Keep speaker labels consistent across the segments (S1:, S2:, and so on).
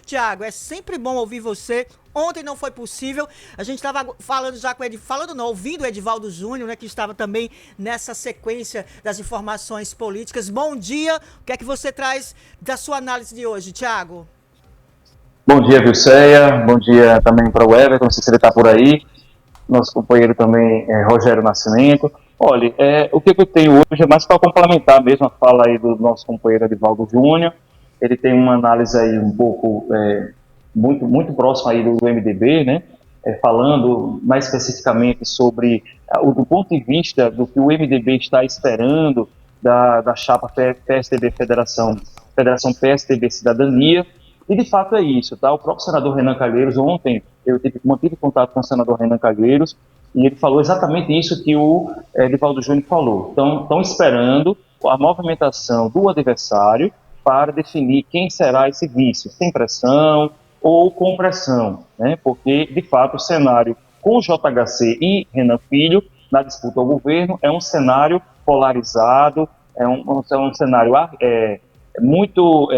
S1: Tiago, é sempre bom ouvir você. Ontem não foi possível. A gente estava falando já com ouvindo o Edivaldo Júnior, né, que estava também nessa sequência das informações políticas. Bom dia. O que é que você traz da sua análise de hoje, Tiago?
S2: Bom dia, Vilceia. Bom dia também para o Everton, não sei se ele está por aí. Nosso companheiro também, Rogério Nascimento. Olha, o que eu tenho hoje é mais para complementar mesmo a fala aí do nosso companheiro Edivaldo Júnior. Ele tem uma análise aí um pouco, muito próxima aí do MDB, né? Falando mais especificamente sobre do ponto de vista do que o MDB está esperando da chapa PSDB Federação PSDB Cidadania. E de fato é isso, tá? O próprio senador Renan Calheiros, ontem eu mantive contato com o senador Renan Calheiros e ele falou exatamente isso que o Edivaldo Júnior falou. Então, estão esperando a movimentação do adversário para definir quem será esse vice, sem pressão ou com pressão, né? Porque, de fato, o cenário com o JHC e Renan Filho na disputa ao governo é um cenário polarizado, é um cenário muito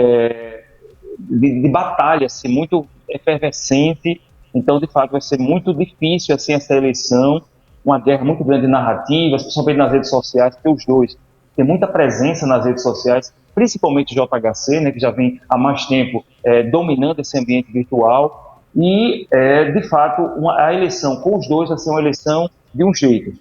S2: de batalha, assim, muito efervescente. Então, de fato, vai ser muito difícil assim, essa eleição, uma guerra muito grande de narrativas, principalmente nas redes sociais, porque os dois têm muita presença nas redes sociais, principalmente o JHC, né, que já vem há mais tempo dominando esse ambiente virtual. E, de fato, a eleição com os dois vai ser uma eleição de um jeito.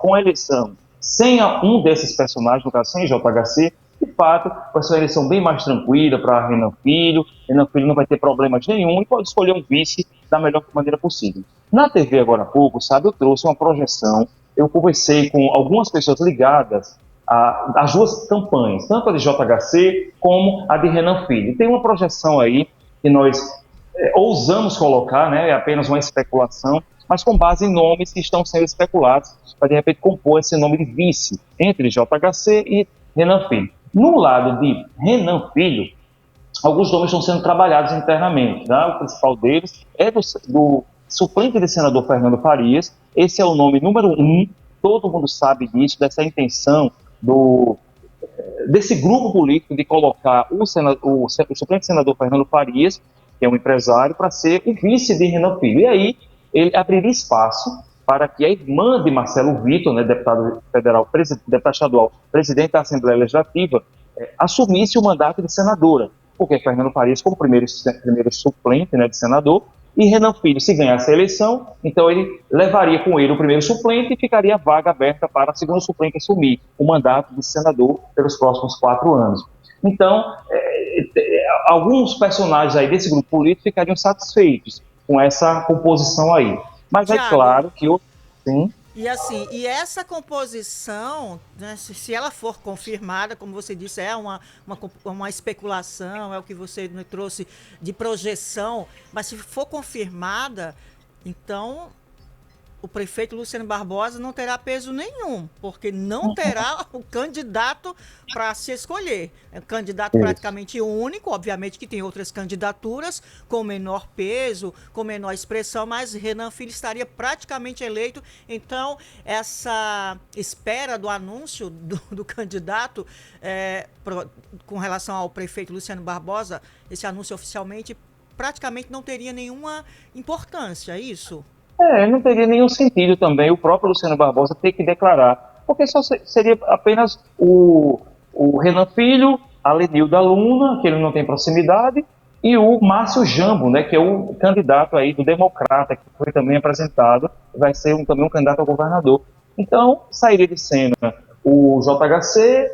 S2: Com a eleição, sem um desses personagens, no caso, sem JHC, de fato, vai ser uma eleição bem mais tranquila para Renan Filho. Renan Filho não vai ter problemas nenhum e pode escolher um vice da melhor maneira possível. Na TV, agora há pouco, sabe, eu trouxe uma projeção. Eu conversei com algumas pessoas ligadas às duas campanhas, tanto a de JHC como a de Renan Filho. Tem uma projeção aí que nós ousamos colocar, né, é apenas uma especulação, mas com base em nomes que estão sendo especulados, para de repente compor esse nome de vice entre JHC e Renan Filho. No lado de Renan Filho, alguns nomes estão sendo trabalhados internamente. Né? O principal deles é do suplente de senador Fernando Farias. Esse é o nome número 1. Todo mundo sabe disso, dessa intenção desse grupo político de colocar o suplente senador Fernando Farias, que é um empresário, para ser o vice de Renan Filho. E aí ele abriria espaço para que a irmã de Marcelo Vitor, né, deputado federal, deputado estadual, presidente da Assembleia Legislativa, assumisse o mandato de senadora, porque Fernando Farias, como primeiro suplente, né, de senador, e Renan Filho, se ganhasse a eleição, então ele levaria com ele o primeiro suplente e ficaria a vaga aberta para a segunda suplente assumir o mandato de senador pelos próximos 4 anos. Então, alguns personagens aí desse grupo político ficariam satisfeitos com essa composição aí. Mas é
S1: Tiago,
S2: claro que sim.
S1: e assim, e essa composição, né, se ela for confirmada, como você disse, é uma especulação, é o que você me trouxe de projeção, mas se for confirmada, então o prefeito Luciano Barbosa não terá peso nenhum, porque não terá o candidato para se escolher. É um candidato praticamente único, obviamente que tem outras candidaturas com menor peso, com menor expressão, mas Renan Filho estaria praticamente eleito. Então, essa espera do anúncio do candidato com relação ao prefeito Luciano Barbosa, esse anúncio oficialmente, praticamente não teria nenhuma importância, é isso?
S2: Não teria nenhum sentido também o próprio Luciano Barbosa ter que declarar, porque só seria apenas o Renan Filho, a Lenilda Luna, que ele não tem proximidade, e o Márcio Jambo, né, que é o candidato aí do Democrata, que foi também apresentado, vai ser também um candidato a governador. Então, sairia de cena o JHC,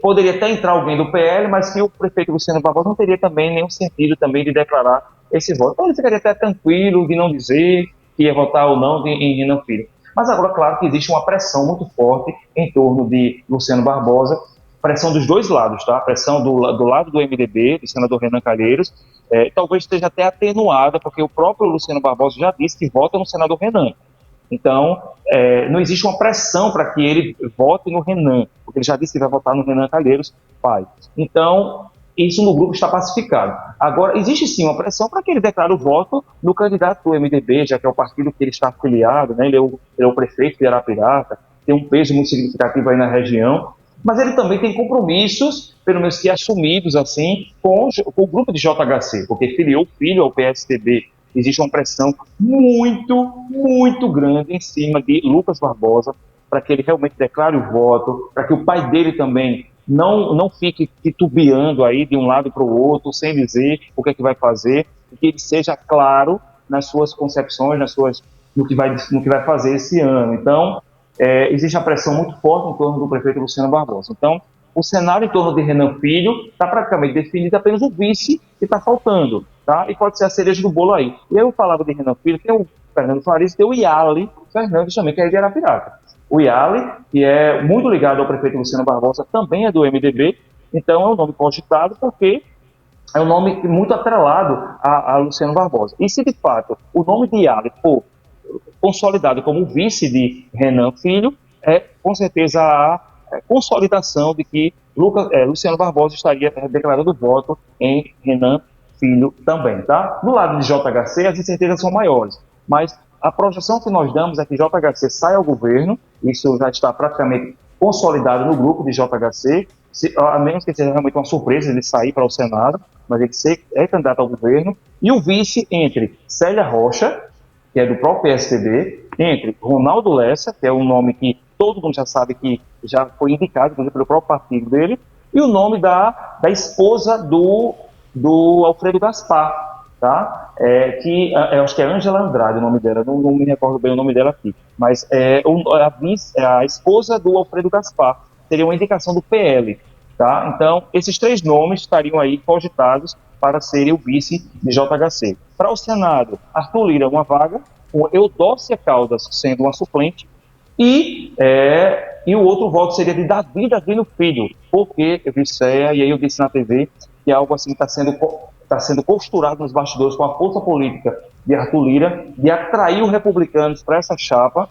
S2: poderia até entrar alguém do PL, mas que o prefeito Luciano Barbosa não teria também nenhum sentido também de declarar esse voto. Então, ele ficaria até tranquilo de não dizer que ia votar ou não em Renan Filho. Mas agora, claro que existe uma pressão muito forte em torno de Luciano Barbosa, pressão dos dois lados, tá? Pressão do lado do MDB, do senador Renan Calheiros, talvez esteja até atenuada, porque o próprio Luciano Barbosa já disse que vota no senador Renan. Então, não existe uma pressão para que ele vote no Renan, porque ele já disse que vai votar no Renan Calheiros, pai. Então, isso no grupo está pacificado. Agora, existe sim uma pressão para que ele declare o voto no candidato do MDB, já que é o partido que ele está afiliado, né? Ele é o prefeito de Arapiraca, tem um peso muito significativo aí na região, mas ele também tem compromissos, pelo menos que assumidos assim, com o grupo de JHC, porque filiou o filho ao PSDB. Existe uma pressão muito, muito grande em cima de Lucas Barbosa para que ele realmente declare o voto, para que o pai dele também não fique titubeando aí de um lado para o outro, sem dizer o que é que vai fazer, e que ele seja claro nas suas concepções, no que vai fazer esse ano. Então, existe uma pressão muito forte em torno do prefeito Luciano Barbosa. Então, o cenário em torno de Renan Filho está praticamente definido, apenas o vice que está faltando, tá? E pode ser a cereja do bolo aí. E eu falava de Renan Filho, tem o Fernando Farias, tem o Iale Fernandes também, que é de Arapiraca. O Iale, que é muito ligado ao prefeito Luciano Barbosa, também é do MDB, então é um nome cogitado porque é um nome muito atrelado a Luciano Barbosa. E se de fato o nome de Iale for consolidado como vice de Renan Filho, com certeza a consolidação de que Luciano Barbosa estaria declarando voto em Renan Filho também, tá? No lado de JHC, as incertezas são maiores, mas a projeção que nós damos é que JHC saia ao governo, isso já está praticamente consolidado no grupo de JHC, a menos que seja realmente uma surpresa ele sair para o Senado, mas ele é candidato ao governo, e o vice entre Célia Rocha, que é do próprio PSDB, entre Ronaldo Lessa, que é um nome que todo mundo já sabe que já foi indicado, inclusive pelo próprio partido dele, e o nome da esposa do Alfredo Gaspar, tá? Eu acho que é Ângela Andrade o nome dela, não me recordo bem o nome dela aqui, mas a esposa do Alfredo Gaspar, seria uma indicação do PL, tá? Então, esses três nomes estariam aí cogitados para serem o vice de JHC. Para o Senado, Arthur Lira, uma vaga, com Eudócia Caldas sendo uma suplente, e o outro voto seria de Davi Davino Filho, porque eu disse, e aí eu disse na TV, que é algo assim que está sendo costurado nos bastidores com a força política de Arthur Lira, de atrair os republicanos para essa chapa,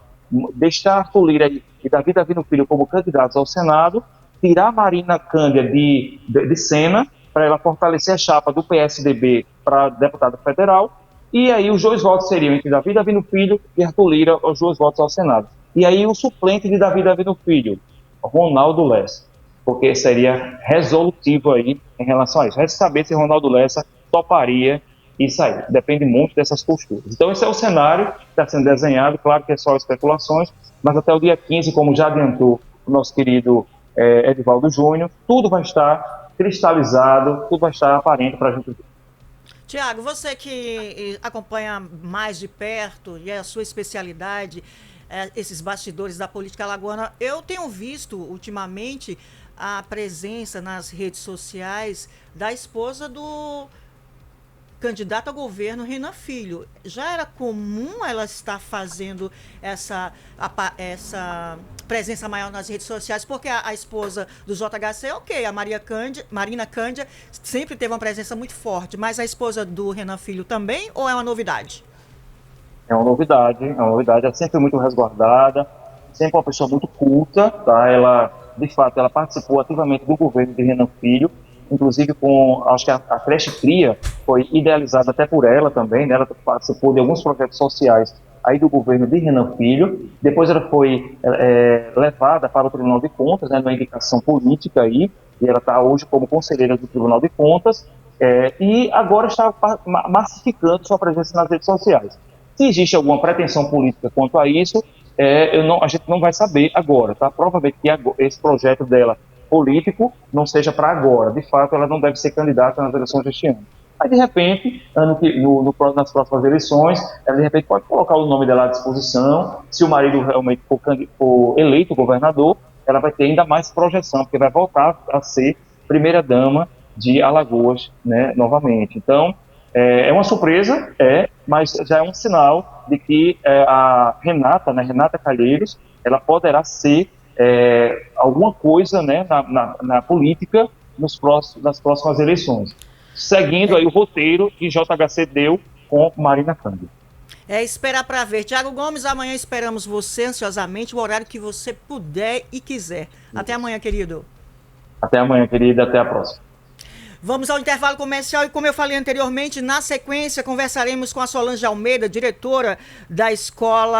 S2: deixar Arthur Lira e Davi Davino Filho como candidatos ao Senado, tirar Marina Cândia de cena, para ela fortalecer a chapa do PSDB para deputado federal, e aí os dois votos seriam entre Davi Davino Filho e Arthur Lira, os dois votos ao Senado. E aí o suplente de Davi Davino Filho, Ronaldo Lessa, porque seria resolutivo aí em relação a isso. Resta saber se Ronaldo Lessa toparia isso aí. Depende muito dessas posturas. Então esse é o cenário que está sendo desenhado, claro que é só especulações, mas até o dia 15, como já adiantou o nosso querido Edivaldo Júnior, tudo vai estar cristalizado, tudo vai estar aparente para a gente ver.
S1: Tiago, você que acompanha mais de perto, e é a sua especialidade, esses bastidores da política alagoana, eu tenho visto ultimamente a presença nas redes sociais da esposa do candidato ao governo, Renan Filho. Já era comum ela estar fazendo essa presença maior nas redes sociais, porque a esposa do JHC, ok, a Marina Cândia sempre teve uma presença muito forte, mas a esposa do Renan Filho também, ou é uma novidade?
S2: É uma novidade, ela sempre muito resguardada, sempre uma pessoa muito culta, tá? Ela, de fato, ela participou ativamente do governo de Renan Filho, inclusive acho que a creche Cria foi idealizada até por ela também, né? Ela participou de alguns projetos sociais aí do governo de Renan Filho, depois ela foi levada para o Tribunal de Contas, né, numa indicação política aí, e ela está hoje como conselheira do Tribunal de Contas, e agora está massificando sua presença nas redes sociais. Se existe alguma pretensão política quanto a isso, a gente não vai saber agora, tá? Provavelmente que esse projeto dela político não seja para agora. De fato, ela não deve ser candidata nas eleições deste ano. Aí, de repente, nas próximas eleições, ela de repente pode colocar o nome dela à disposição. Se o marido realmente for eleito governador, ela vai ter ainda mais projeção, porque vai voltar a ser primeira-dama de Alagoas, né, novamente. Então, é uma surpresa, mas já é um sinal de que a Renata Calheiros, ela poderá ser alguma coisa, né, na política nas próximas eleições, seguindo aí o roteiro que JHC deu com Marina Cândia.
S1: Esperar para ver. Tiago Gomes, amanhã esperamos você ansiosamente, o horário que você puder e quiser. Até amanhã, querido.
S2: Até amanhã, querida. Até a próxima.
S1: Vamos ao intervalo comercial e, como eu falei anteriormente, na sequência conversaremos com a Solange Almeida, diretora da Escola